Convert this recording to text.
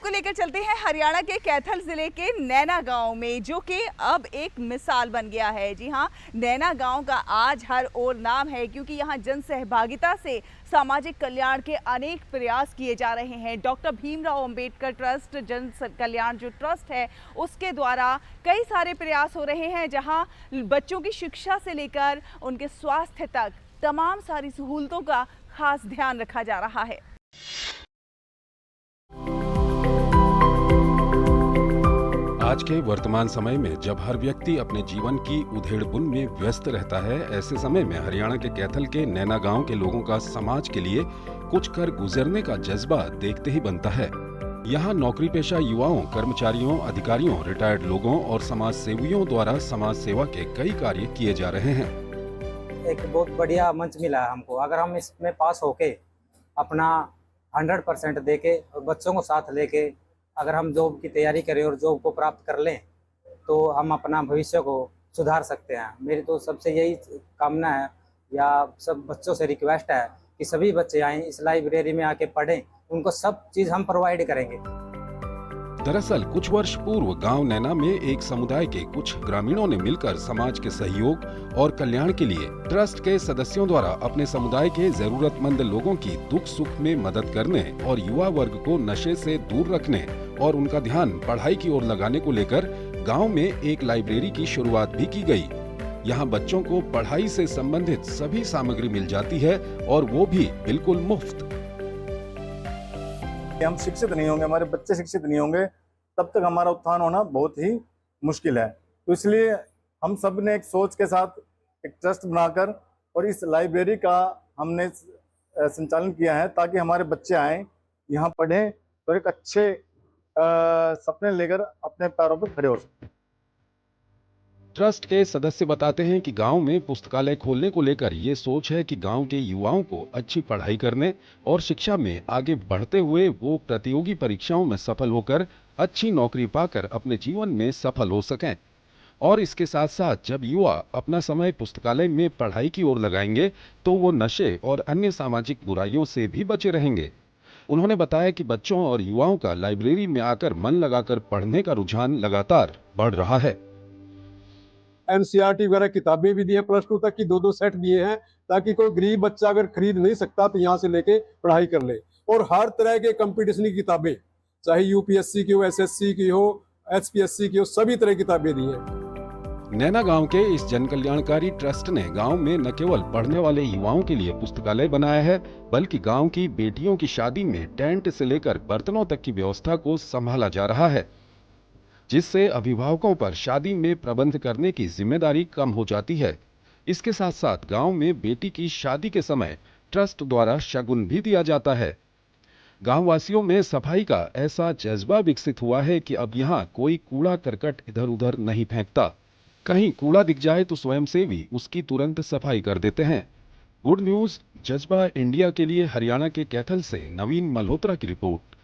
आपको लेकर चलते हैं हरियाणा के कैथल जिले के नैना गांव में, जो कि अब एक मिसाल बन गया है। जी हां, नैना गांव का आज हर ओर नाम है, क्योंकि यहां जन सहभागिता से सामाजिक कल्याण के अनेक प्रयास किए जा रहे हैं। डॉक्टर भीमराव अंबेडकर ट्रस्ट जन कल्याण जो ट्रस्ट है, उसके द्वारा कई सारे प्रयास हो रहे हैं, जहां बच्चों की शिक्षा से लेकर उनके स्वास्थ्य तक तमाम सारी सहूलतों का खास ध्यान रखा जा रहा है। आज के वर्तमान समय में जब हर व्यक्ति अपने जीवन की उधेड़-बुन में व्यस्त रहता है, ऐसे समय में हरियाणा के कैथल के नैना गांव के लोगों का समाज के लिए कुछ कर गुजरने का जज्बा देखते ही बनता है। यहाँ नौकरी पेशा युवाओं, कर्मचारियों, अधिकारियों, रिटायर्ड लोगों और समाज सेवियों द्वारा समाज सेवा के कई कार्य किए जा रहे हैं। एक बहुत बढ़िया मंच मिला है हमको। अगर हम इसमें पास होके अपना 100% देके और बच्चों को साथ लेके अगर हम जॉब की तैयारी करें और जॉब को प्राप्त कर लें, तो हम अपना भविष्य को सुधार सकते हैं। मेरी तो सबसे यही कामना है या सब बच्चों से रिक्वेस्ट है कि सभी बच्चे आएँ, इस लाइब्रेरी में आके पढ़ें। उनको सब चीज़ हम प्रोवाइड करेंगे। दरअसल कुछ वर्ष पूर्व गांव नैना में एक समुदाय के कुछ ग्रामीणों ने मिलकर समाज के सहयोग और कल्याण के लिए ट्रस्ट के सदस्यों द्वारा अपने समुदाय के जरूरतमंद लोगों की दुख सुख में मदद करने और युवा वर्ग को नशे से दूर रखने और उनका ध्यान पढ़ाई की ओर लगाने को लेकर गांव में एक लाइब्रेरी की शुरुआत भी की गई। यहाँ बच्चों को पढ़ाई से संबंधित सभी सामग्री मिल जाती है और वो भी बिल्कुल मुफ्त। हम शिक्षित नहीं होंगे, हमारे बच्चे शिक्षित नहीं होंगे, तब तक हमारा उत्थान होना बहुत ही मुश्किल है। तो इसलिए हम सब ने एक सोच के साथ एक ट्रस्ट बनाकर और इस लाइब्रेरी का हमने संचालन किया है, ताकि हमारे बच्चे आएँ, यहाँ पढ़ें तो एक अच्छे सपने लेकर अपने पैरों पर खड़े हो सकें। ट्रस्ट के सदस्य बताते हैं कि गांव में पुस्तकालय खोलने को लेकर ये सोच है कि गांव के युवाओं को अच्छी पढ़ाई करने और शिक्षा में आगे बढ़ते हुए वो प्रतियोगी परीक्षाओं में सफल होकर अच्छी नौकरी पाकर अपने जीवन में सफल हो सकें। और इसके साथ साथ जब युवा अपना समय पुस्तकालय में पढ़ाई की ओर लगाएंगे तो वो नशे और अन्य सामाजिक बुराइयों से भी बचे रहेंगे। उन्होंने बताया कि बच्चों और युवाओं का लाइब्रेरी में आकर मन लगाकर पढ़ने का रुझान लगातार बढ़ रहा है। एनसीईआरटी वगैरह किताबें भी दी है, +2 तक की 2-2 सेट दिए हैं, ताकि कोई गरीब बच्चा अगर खरीद नहीं सकता तो यहाँ से लेके पढ़ाई कर ले। और हर तरह के कंपटीशन की किताबें, चाहे यूपीएससी की हो, एसएससी की हो, एचपीएससी की हो, सभी तरह की किताबें दी हैं। नैना गांव के इस जन कल्याणकारी ट्रस्ट ने गांव में न केवल पढ़ने वाले युवाओं के लिए पुस्तकालय बनाया है, बल्कि गांव की बेटियों की शादी में टेंट से लेकर बर्तनों तक की व्यवस्था को संभाला जा रहा है, जिससे अभिभावकों पर शादी में प्रबंध करने की जिम्मेदारी कम हो जाती है। इसके साथ साथ गांव में बेटी की शादी के समय ट्रस्ट द्वारा शगुन भी दिया जाता है। गांव वासियों में सफाई का ऐसा जज्बा विकसित हुआ है कि अब यहाँ कोई कूड़ा करकट इधर उधर नहीं फेंकता। कहीं कूड़ा दिख जाए तो स्वयंसेवी उसकी तुरंत सफाई कर देते हैं। गुड न्यूज जज्बा इंडिया के लिए हरियाणा के कैथल से नवीन मल्होत्रा की रिपोर्ट।